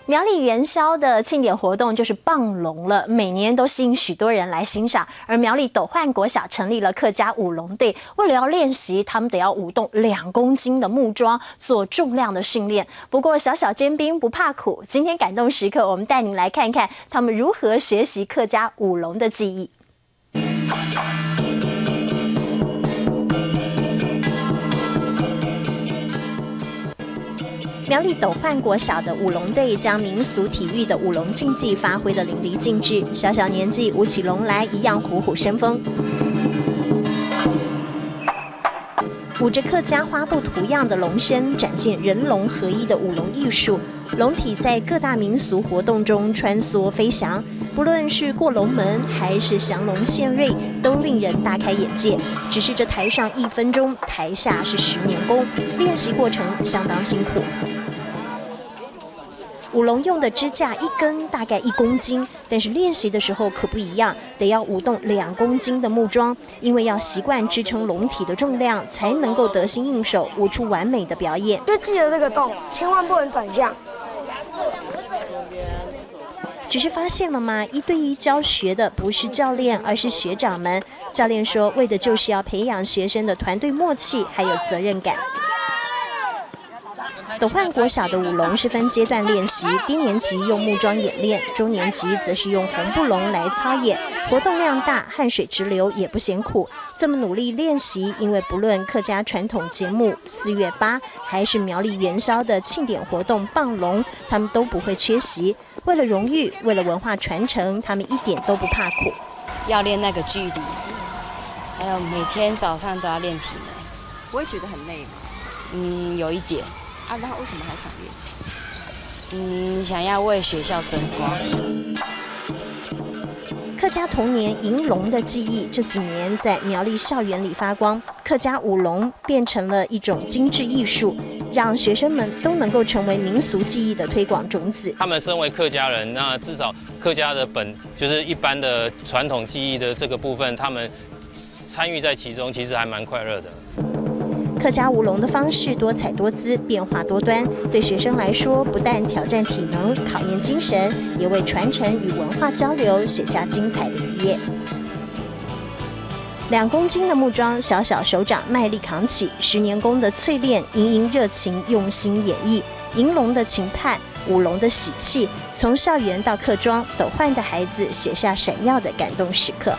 苗栗元宵的庆典活动就是棒龙了，每年都吸引许多人来欣赏。而苗栗斗焕国小成立了客家舞龙队，为了要练习，他们得要舞动2公斤的木桩，做重量的训练。不过小小尖兵不怕苦，今天感动时刻，我们带您来看看他们如何学习客家舞龙的技艺。苗栗斗焕国小的舞龙队将民俗体育的舞龙竞技发挥得淋漓尽致，小小年纪舞起龙来一样虎虎生风。舞着客家花布图样的龙身，展现人龙合一的舞龙艺术。龙体在各大民俗活动中穿梭飞翔，不论是过龙门还是降龙献瑞，都令人大开眼界。只是这台上1分钟，台下是10年功，练习过程相当辛苦。舞龙用的支架1根大概1公斤，但是练习的时候可不一样，得要舞动2公斤的木桩，因为要习惯支撑龙体的重量，才能够得心应手，舞出完美的表演。就记得这个动，千万不能转向。只是发现了吗？1对1教学的不是教练，而是学长们。教练说，为的就是要培养学生的团队默契，还有责任感。斗焕国小的舞龙是分阶段练习，低年级用木桩演练，中年级则是用红布龙来操演，活动量大，汗水直流也不嫌苦。这么努力练习，因为不论客家传统节目4月8，还是苗栗元宵的庆典活动棒龙，他们都不会缺席。为了荣誉，为了文化传承，他们一点都不怕苦。要练那个距离，还有每天早上都要练体能。不会觉得很累吗？有一点。啊，那为什么还想练习？想要为学校争光。客家童年迎龙的记忆，这几年在苗栗校园里发光。客家舞龙变成了一种精致艺术，让学生们都能够成为民俗技艺的推广种子。他们身为客家人，那至少客家的就是一般的传统技艺的这个部分，他们参与在其中，其实还蛮快乐的。客家舞龙的方式多彩多姿，变化多端，对学生来说，不但挑战体能、考验精神，也为传承与文化交流写下精彩的一页。2公斤的木桩，小小手掌卖力扛起，10年功的淬炼，盈盈热情，用心演绎，迎龙的期盼，舞龙的喜气，从校园到客庄，斗焕的孩子写下闪耀的感动时刻。